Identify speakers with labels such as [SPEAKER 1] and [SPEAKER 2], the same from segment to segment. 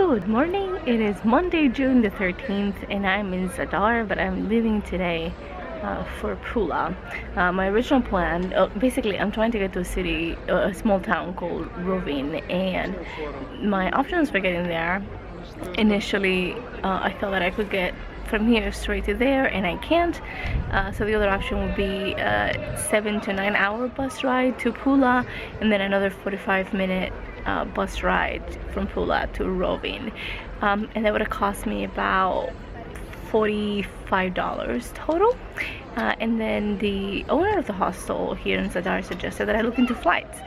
[SPEAKER 1] Good morning. It is Monday, June the 13th, and I'm in Zadar, but I'm leaving today for Pula. My original plan, basically, I'm trying to get to a city, a small town called Rovin, and my options for getting there. Initially, I thought that I could get from here straight to there, and I can't. So the other option would be a 7 to 9 hour bus ride to Pula, and then another 45-minute bus ride from Pula to Rovin, and that would have cost me about $45 total. And then the owner of the hostel here in Zadar suggested that I look into flights,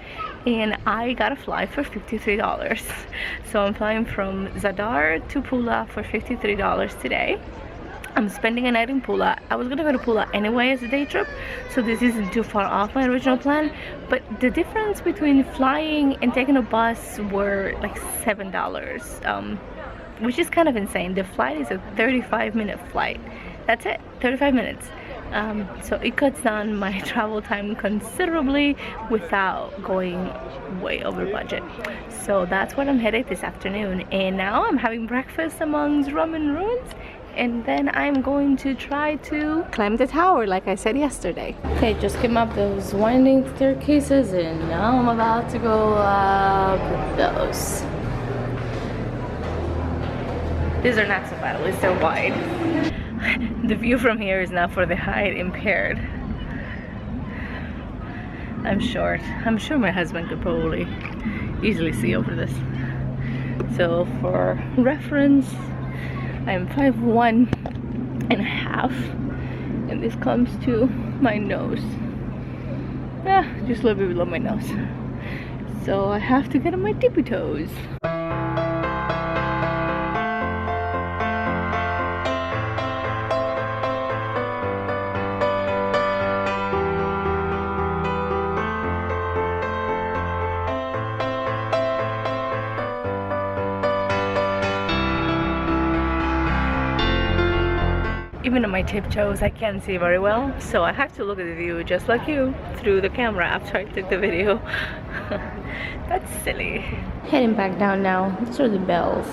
[SPEAKER 1] and I got a flight for $53. So I'm flying from Zadar to Pula for $53 today. I'm spending a night in Pula. I was gonna go to Pula anyway as a day trip, so this isn't too far off my original plan, but the difference between flying and taking a bus were like $7, which is kind of insane. The flight is a 35-minute flight. That's it, 35 minutes. So it cuts down my travel time considerably without going way over budget. So that's what I'm headed this afternoon, and now I'm having breakfast amongst ramen ruins, and then I'm going to try to climb the tower like I said yesterday. Okay, just came up those winding staircases, and now I'm about to go up those. These are not so bad, at least they're wide. The view from here is not for the height impaired. I'm short. I'm sure my husband could probably easily see over this. So for reference, I'm 5'1.5", and this comes to my nose. Just a little bit below my nose. So I have to get on my tippy toes. Even on my tiptoes, I can't see very well, so I have to look at the view just like you through the camera after I took the video. That's silly. Heading back down now. These are the bells.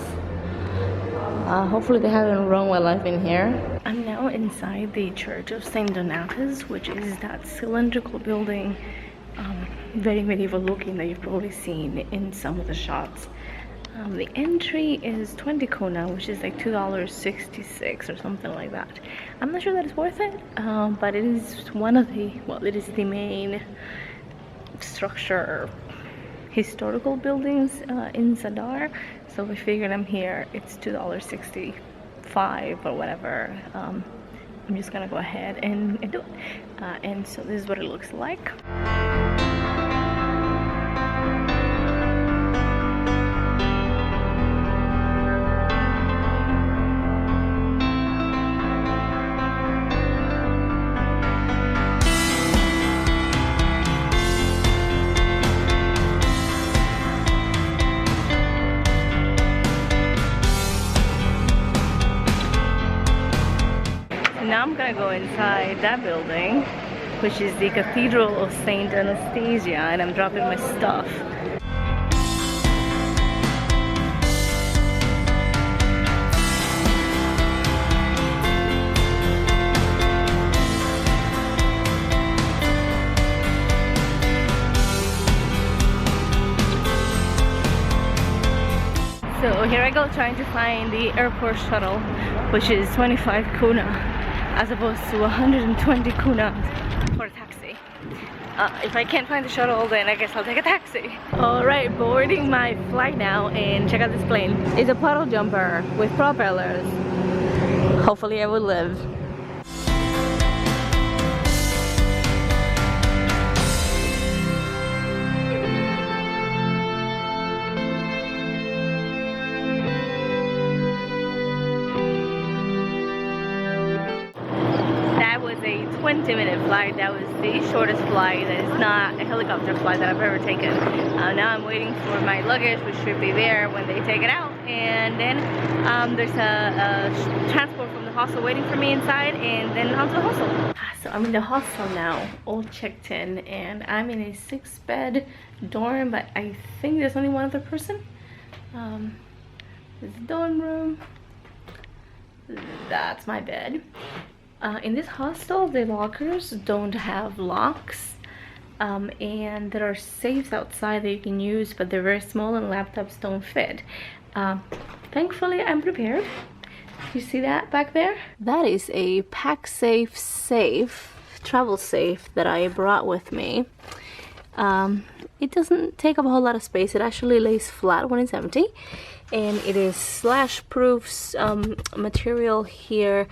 [SPEAKER 1] Hopefully they haven't rung while I've been here. I'm now inside the Church of St. Donatus, which is that cylindrical building, very medieval looking, that you've probably seen in some of the shots. The entry is 20 kuna, which is like $2.66 or something like that. I'm not sure that it's worth it, but it is one of the, well, it is the main structure historical buildings in Zadar. So we figured I'm here, it's $2.65 or whatever. I'm just gonna go ahead and do it. And so this is what it looks like. Now I'm gonna go inside that building, which is the Cathedral of Saint Anastasia, and I'm dropping my stuff. So here I go trying to find the airport shuttle, which is 25 kuna. As opposed to 120 kuna for a taxi. If I can't find the shuttle, then I guess I'll take a taxi. Alright, boarding my flight now, and check out this plane. It's a puddle jumper with propellers. Hopefully I will live. A 20-minute flight. That was the shortest flight. That is not a helicopter flight that I've ever taken. Now I'm waiting for my luggage, which should be there when they take it out, and then there's a transport from the hostel waiting for me inside, and then onto the hostel. So I'm in the hostel now, all checked in, and I'm in a 6-bed dorm, but I think there's only one other person. This is the dorm room. That's my bed. In this hostel, the lockers don't have locks. And there are safes outside that you can use, but they're very small and laptops don't fit. Thankfully, I'm prepared. You see that back there? That is a PackSafe safe, travel safe that I brought with me. It doesn't take up a whole lot of space. It actually lays flat when it's empty, and it is slash-proof material here,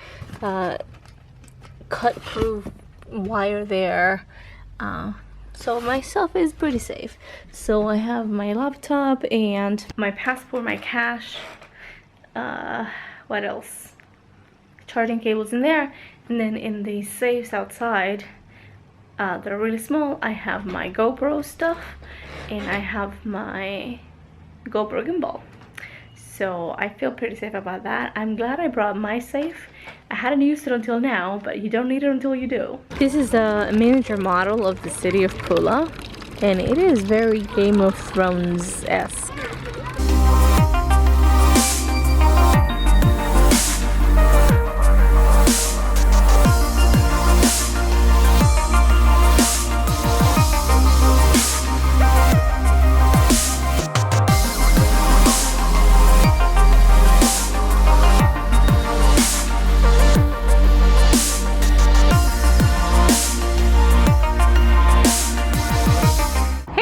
[SPEAKER 1] cut-proof wire there. So my stuff is pretty safe. So I have my laptop and my passport, my cash, what else? Charging cables in there, and then in the safes outside, they're really small. I have my GoPro stuff, and I have my GoPro gimbal. So I feel pretty safe about that. I'm glad I brought my safe. I hadn't used it until now, but you don't need it until you do. This is a miniature model of the city of Pula, and it is very Game of Thrones-esque.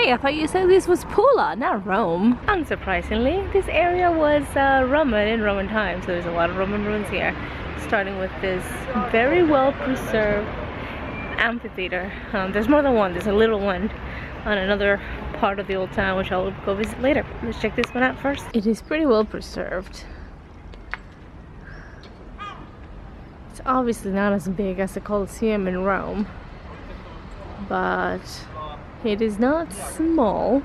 [SPEAKER 1] I thought you said this was Pula, not Rome. Unsurprisingly, this area was Roman in Roman times, so there's a lot of Roman ruins here. Starting with this very well preserved amphitheater. There's more than one. There's a little one on another part of the old town, which I'll go visit later. Let's check this one out first. It is pretty well preserved. It's obviously not as big as the Colosseum in Rome, but it is not small.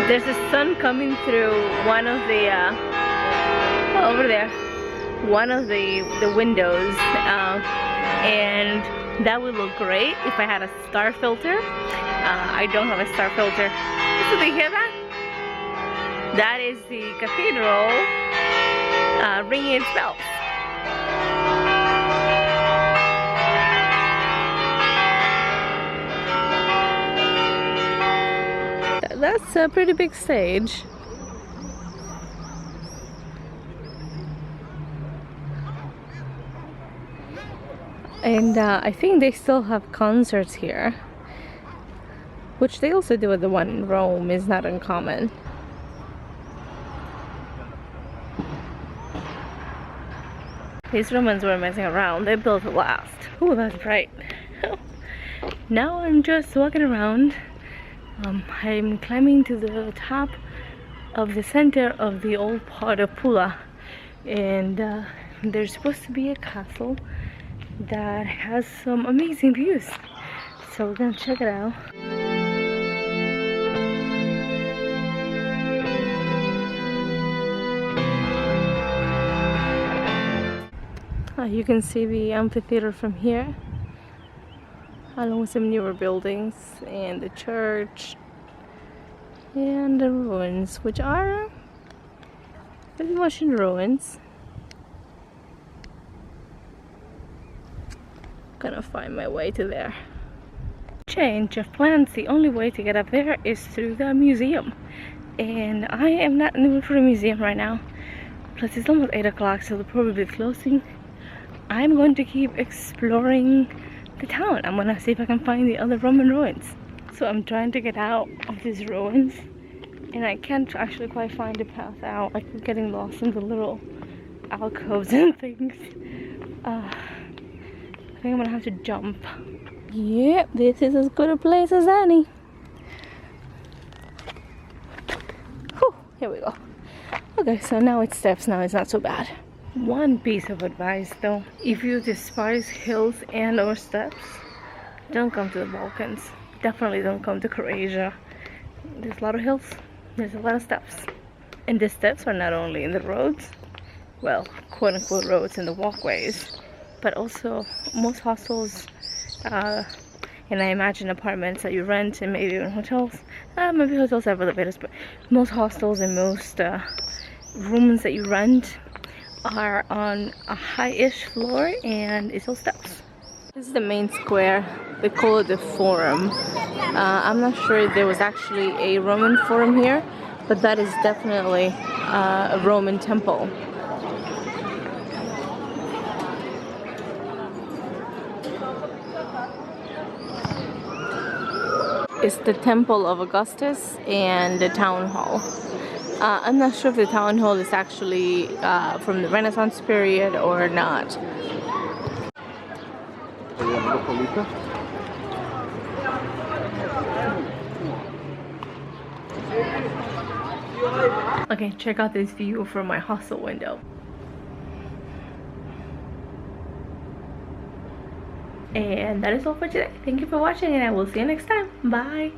[SPEAKER 1] There's the sun coming through one of the over there, one of the windows, and that would look great if I had a star filter. I don't have a star filter. So you hear that? That is the cathedral ringing its bells. That's a pretty big stage. And I think they still have concerts here, which they also do at the one in Rome. Is not uncommon. These Romans were messing around. They built it last. Oh, that's bright. Now I'm just walking around. I'm climbing to the top of the center of the old part of Pula, and there's supposed to be a castle that has some amazing views. So we're gonna check it out. You can see the amphitheater from here, along with some newer buildings and the church and the ruins, which are pretty much in ruins. Gonna find my way to there. Change of plans. The only way to get up there is through the museum, and I am not in the mood for a museum right now. Plus it's almost 8 o'clock, so they'll probably be closing. I'm going to keep exploring the town. I'm gonna see if I can find the other Roman ruins. So I'm trying to get out of these ruins, and I can't actually quite find a path out. I keep getting lost in the little alcoves and things. I think I'm gonna have to jump. Yep, this is as good a place as any. Whew, here we go. Okay, so now it's steps. Now it's not so bad. One piece of advice though, if you despise hills and or steps, don't come to the Balkans. Definitely don't come to Croatia. There's a lot of hills, there's a lot of steps. And the steps are not only in the roads, well, quote unquote roads, in the walkways, but also most hostels, and I imagine apartments that you rent, and maybe even hotels, maybe hotels have elevators, but most hostels and most rooms that you rent are on a high-ish floor, and it's all steps. This is the main square. They call it the Forum. I'm not sure if there was actually a Roman Forum here, but that is definitely a Roman temple. It's the Temple of Augustus and the Town Hall. I'm not sure if the Town Hall is actually from the Renaissance period or not. Okay, check out this view from my hostel window. And that is all for today. Thank you for watching, and I will see you next time. Bye!